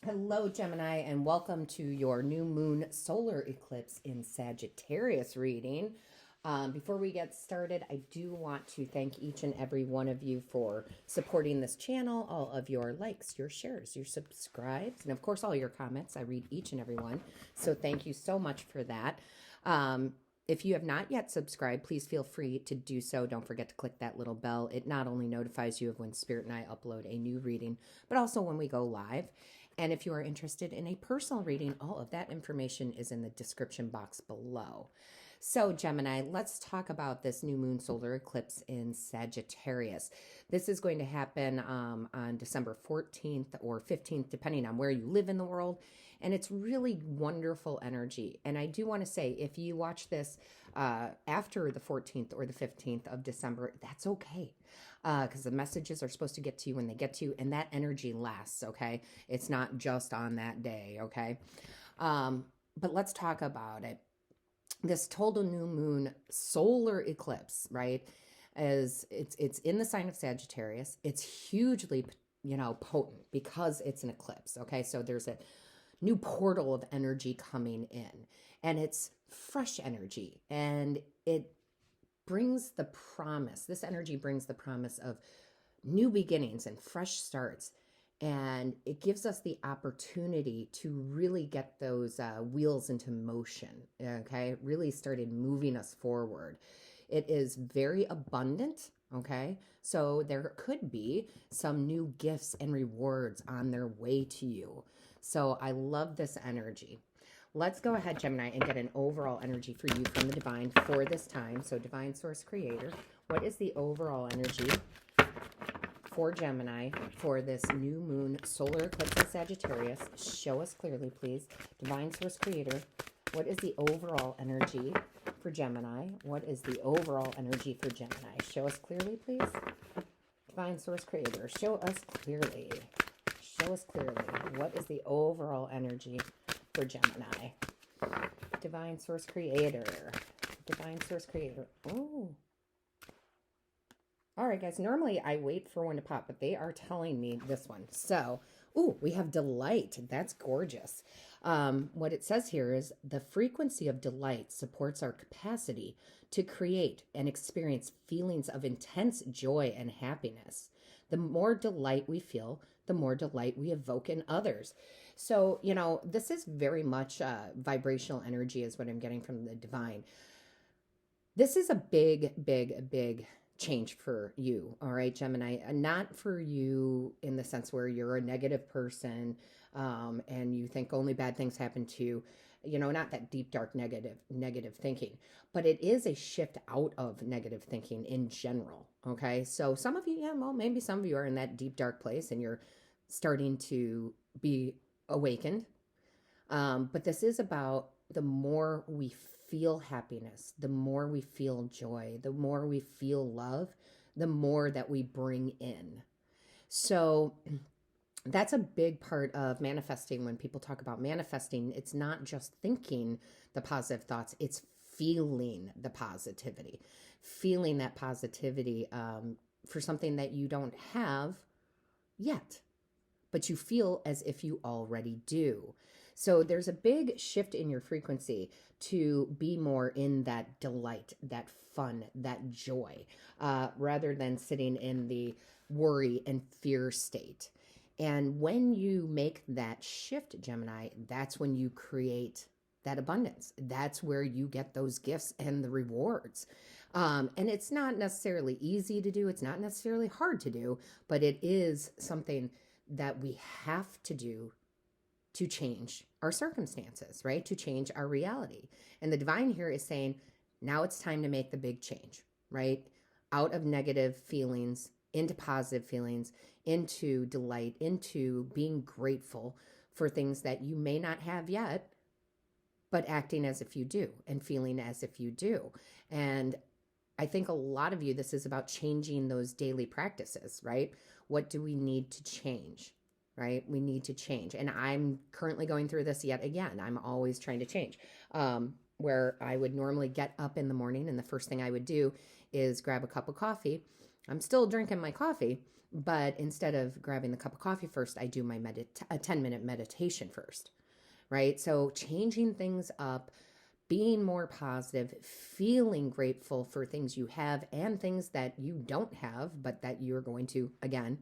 Hello, Gemini, and welcome to your new moon solar eclipse in Sagittarius reading. Before we get started, I do want to thank each and every one of you for supporting this channel, all of your likes, your shares, your subscribes, and of course, all your comments. I read each and every one. So thank you so much for that. If you have not yet subscribed, please feel free to do so. Don't forget to click that little bell. It not only notifies you of when Spirit and I upload a new reading, but also when we go live. And if you are interested in a personal reading, all of that information is in the description box below. So Gemini, let's talk about this new moon solar eclipse in Sagittarius. This is going to happen on December 14th or 15th, depending on where you live in the world. And it's really wonderful energy. And I do want to say, if you watch this after the 14th or the 15th of December, that's okay. Because the messages are supposed to get to you when they get to you, and that energy lasts, okay? It's not just on that day, okay? But let's talk about it. This total new moon solar eclipse, right, is it's in the sign of Sagittarius. It's hugely, potent because it's an eclipse, okay? So there's a new portal of energy coming in, and it's fresh energy, and it brings the promise. This energy brings the promise of new beginnings and fresh starts. And it gives us the opportunity to really get those wheels into motion, okay? It really started moving us forward. It is very abundant, okay? So there could be some new gifts and rewards on their way to you. So I love this energy. Let's go ahead, Gemini, and get an overall energy for you from the Divine for this time. So Divine Source Creator, what is the overall energy for Gemini for this new moon solar eclipse in Sagittarius? Show us clearly, please. Divine Source Creator, what is the overall energy for Gemini? What is the overall energy for Gemini? Show us clearly, please. Divine Source Creator, show us clearly. Show us clearly. What is the overall energy for Gemini? Divine Source Creator. Divine Source Creator. Oh. All right, guys. Normally, I wait for one to pop, but they are telling me this one. So, we have delight. That's gorgeous. What it says here is the frequency of delight supports our capacity to create and experience feelings of intense joy and happiness. The more delight we feel, the more delight we evoke in others. So, this is very much vibrational energy is what I'm getting from the Divine. This is a big change for you, all right, Gemini? Not for you in the sense where you're a negative person and you think only bad things happen to you. Not that deep, dark, negative thinking, but it is a shift out of negative thinking in general, okay? So some of you, maybe some of you are in that deep, dark place and you're starting to be awakened. But this is about the more we feel happiness, the more we feel joy, the more we feel love, the more that we bring in. So that's a big part of manifesting. When people talk about manifesting, it's not just thinking the positive thoughts, it's feeling the positivity, feeling that positivity for something that you don't have yet, but you feel as if you already do. So there's a big shift in your frequency to be more in that delight, that fun, that joy, rather than sitting in the worry and fear state. And when you make that shift, Gemini, that's when you create that abundance. That's where you get those gifts and the rewards. And it's not necessarily easy to do. It's not necessarily hard to do, but it is something that we have to do to change our circumstances, right? To change our reality. And the Divine here is saying, now it's time to make the big change, right? Out of negative feelings into positive feelings, into delight, into being grateful for things that you may not have yet, but acting as if you do and feeling as if you do. And I think a lot of you, this is about changing those daily practices, right? What do we need to change, right? We need to change. And I'm currently going through this yet again. I'm always trying to change. Where I would normally get up in the morning and the first thing I would do is grab a cup of coffee I'm still drinking my coffee, but instead of grabbing the cup of coffee first, I do my a 10-minute meditation first, right? So changing things up, being more positive, feeling grateful for things you have and things that you don't have, but that you're going to, again,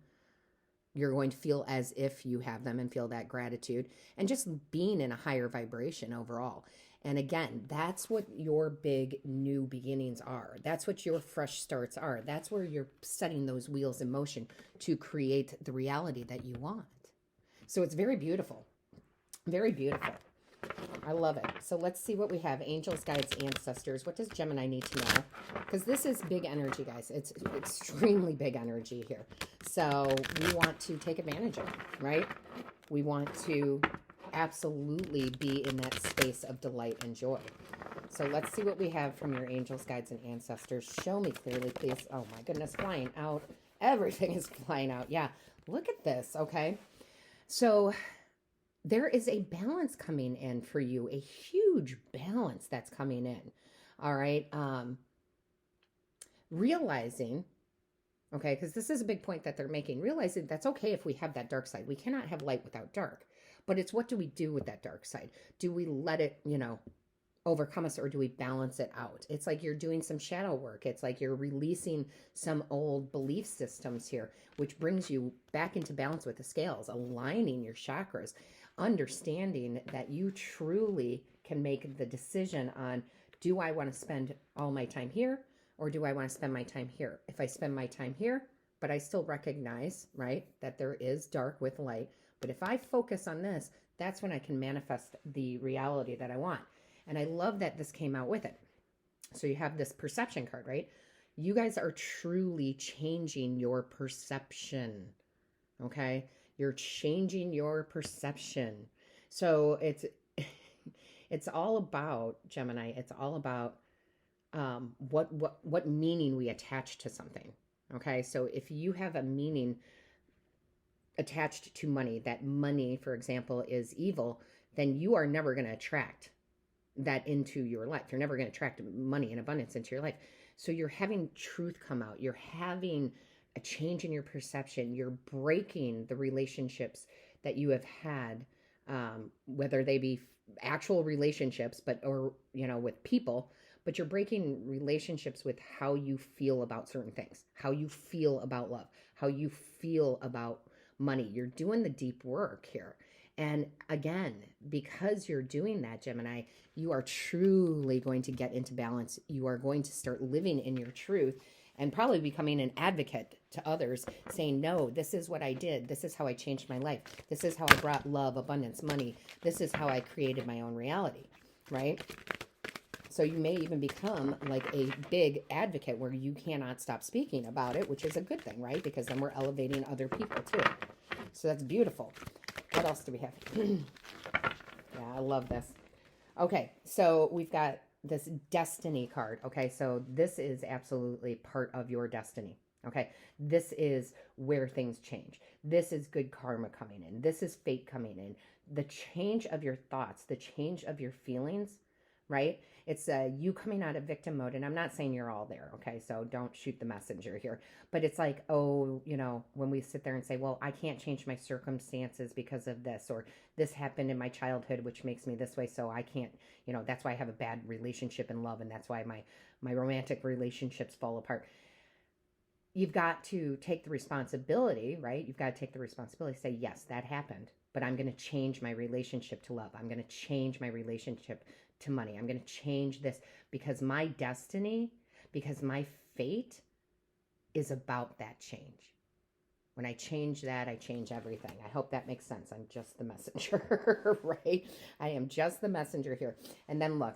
you're going to feel as if you have them and feel that gratitude, and just being in a higher vibration overall. And again, that's what your big new beginnings are. That's what your fresh starts are. That's where you're setting those wheels in motion to create the reality that you want. So it's very beautiful. Very beautiful. I love it. So let's see what we have. Angels, guides, ancestors. What does Gemini need to know? Because this is big energy, guys. It's extremely big energy here. So we want to take advantage of it, right? We want to absolutely be in that space of delight and joy. So let's see what we have from your angels, guides, and ancestors. Show me clearly, please. Oh my goodness, flying out. Everything is flying out. Yeah, look at this, okay? So there is a balance coming in for you, a huge balance that's coming in. All right. Realizing, okay, because this is a big point that they're making, realizing that's okay if we have that dark side. We cannot have light without dark, but it's what do we do with that dark side? Do we let it, overcome us, or do we balance it out? It's like you're doing some shadow work. It's like you're releasing some old belief systems here, which brings you back into balance with the scales, aligning your chakras, understanding that you truly can make the decision on, do I want to spend all my time here, or do I want to spend my time here? If I spend my time here, but I still recognize, right, that there is dark with light, but if I focus on this, that's when I can manifest the reality that I want. And I love that this came out with it. So you have this perception card, right? You guys are truly changing your perception, okay? You're changing your perception. So it's all about, Gemini, it's all about what meaning we attach to something, okay? So if you have a meaning attached to money, that money, for example, is evil, then you are never going to attract that into your life. You're never going to attract money and abundance into your life. So you're having truth come out. You're having a change in your perception. You're breaking the relationships that you have had, whether they be actual relationships, or with people, but you're breaking relationships with how you feel about certain things, how you feel about love, how you feel about money. You're doing the deep work here. And again, because you're doing that, Gemini, you are truly going to get into balance. You are going to start living in your truth and probably becoming an advocate to others, saying, no, this is what I did. This is how I changed my life. This is how I brought love, abundance, money. This is how I created my own reality, right? So you may even become like a big advocate where you cannot stop speaking about it, which is a good thing, right? Because then we're elevating other people too. So that's beautiful. What else do we have? Yeah, I love this. Okay, so we've got this destiny card. Okay, so this is absolutely part of your destiny. Okay, this is where things change. This is good karma coming in. This is fate coming in. The change of your thoughts, the change of your feelings, right? It's you coming out of victim mode. And I'm not saying you're all there, okay? So don't shoot the messenger here. But it's like, oh, when we sit there and say, well, I can't change my circumstances because of this, or this happened in my childhood, which makes me this way, so I can't, that's why I have a bad relationship in love, and that's why my romantic relationships fall apart. You've got to take the responsibility, right? You've got to take the responsibility, say, yes, that happened, but I'm going to change my relationship to love. I'm going to change my relationship to money. I'm going to change this because my destiny, because my fate is about that change. When I change that, I change everything. I hope that makes sense. I'm just the messenger, right? I am just the messenger here. And then look,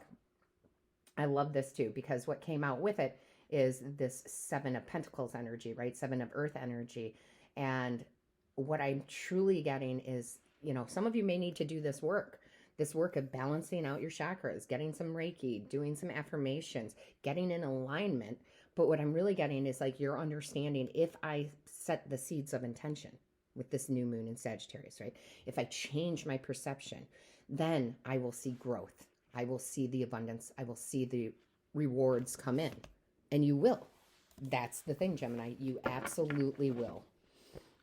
I love this too, because what came out with it is this 7 of Pentacles energy, right? 7 of Earth energy. And what I'm truly getting is, some of you may need to do this work of balancing out your chakras, getting some Reiki, doing some affirmations, getting in alignment. But what I'm really getting is like you're understanding, if I set the seeds of intention with this new moon in Sagittarius, right? If I change my perception, then I will see growth. I will see the abundance. I will see the rewards come in. And you will. That's the thing, Gemini. You absolutely will.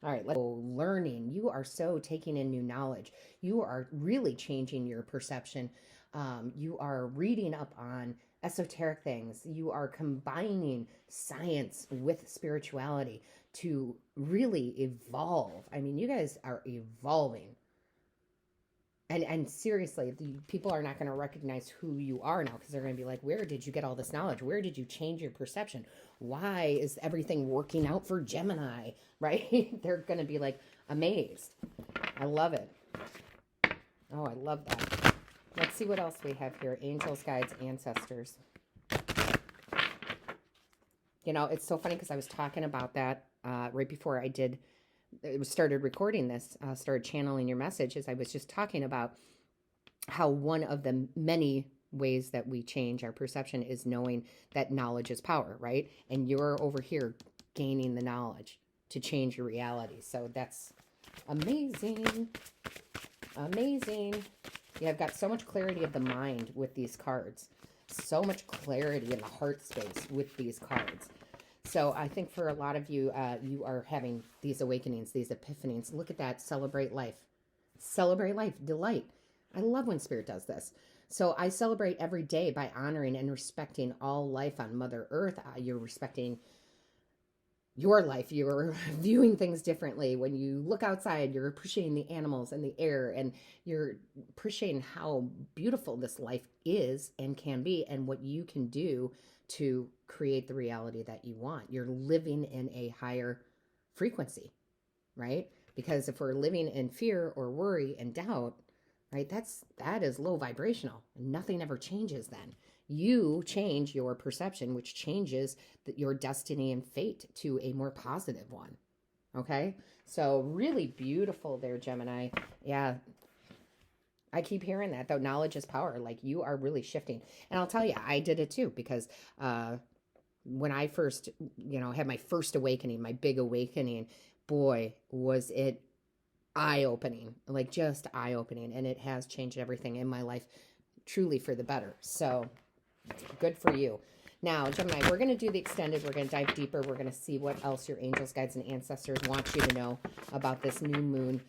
All right, let's go. Learning. You are so taking in new knowledge. You are really changing your perception. You are reading up on esoteric things. You are combining science with spirituality to really evolve. I mean, you guys are evolving. And seriously, the people are not going to recognize who you are now, because they're going to be like, where did you get all this knowledge? Where did you change your perception? Why is everything working out for Gemini, right? They're going to be like amazed. I love it. Oh, I love that. Let's see what else we have here. Angels, guides, ancestors. You know, it's so funny because I was talking about that right before I started recording this, started channeling your messages. I was just talking about how one of the many ways that we change our perception is knowing that knowledge is power, right? And you're over here gaining the knowledge to change your reality. So that's amazing. Amazing. Yeah, I've got so much clarity of the mind with these cards. So much clarity in the heart space with these cards. So I think for a lot of you, you are having these awakenings, these epiphanies. Look at that. Celebrate life. Celebrate life. Delight. I love when Spirit does this. So I celebrate every day by honoring and respecting all life on Mother Earth. You're respecting your life. You're viewing things differently. When you look outside, you're appreciating the animals and the air, and you're appreciating how beautiful this life is and can be, and what you can do to create the reality that you want. You're living in a higher frequency, right? Because if we're living in fear or worry and doubt, right, that is low vibrational, and nothing ever changes then. You change your perception, which changes your destiny and fate to a more positive one. Okay? So really beautiful there, Gemini. Yeah. I keep hearing that, though. Knowledge is power. Like, you are really shifting. And I'll tell you, I did it too, because when I first, had my first awakening, my big awakening, boy, was it eye-opening, like just eye-opening. And it has changed everything in my life truly for the better. So good for you. Now, Gemini, we're going to do the extended. We're going to dive deeper. We're going to see what else your angels, guides, and ancestors want you to know about this new moon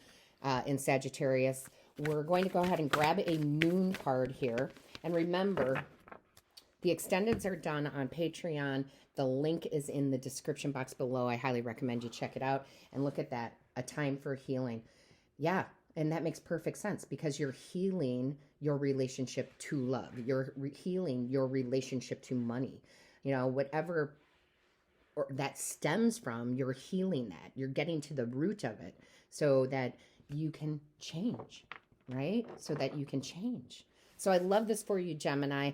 in Sagittarius. We're going to go ahead and grab a moon card here. And remember, the extendeds are done on Patreon. The link is in the description box below. I highly recommend you check it out. And look at that, a time for healing. Yeah, and that makes perfect sense, because you're healing your relationship to love. You're healing your relationship to money. Whatever that stems from, you're healing that. You're getting to the root of it so that you can change, right? So that you can change. So I love this for you, Gemini.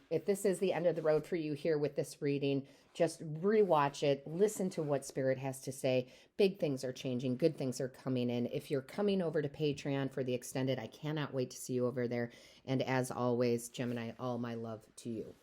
If this is the end of the road for you here with this reading, just rewatch it. Listen to what Spirit has to say. Big things are changing. Good things are coming in. If you're coming over to Patreon for the extended, I cannot wait to see you over there. And as always, Gemini, all my love to you.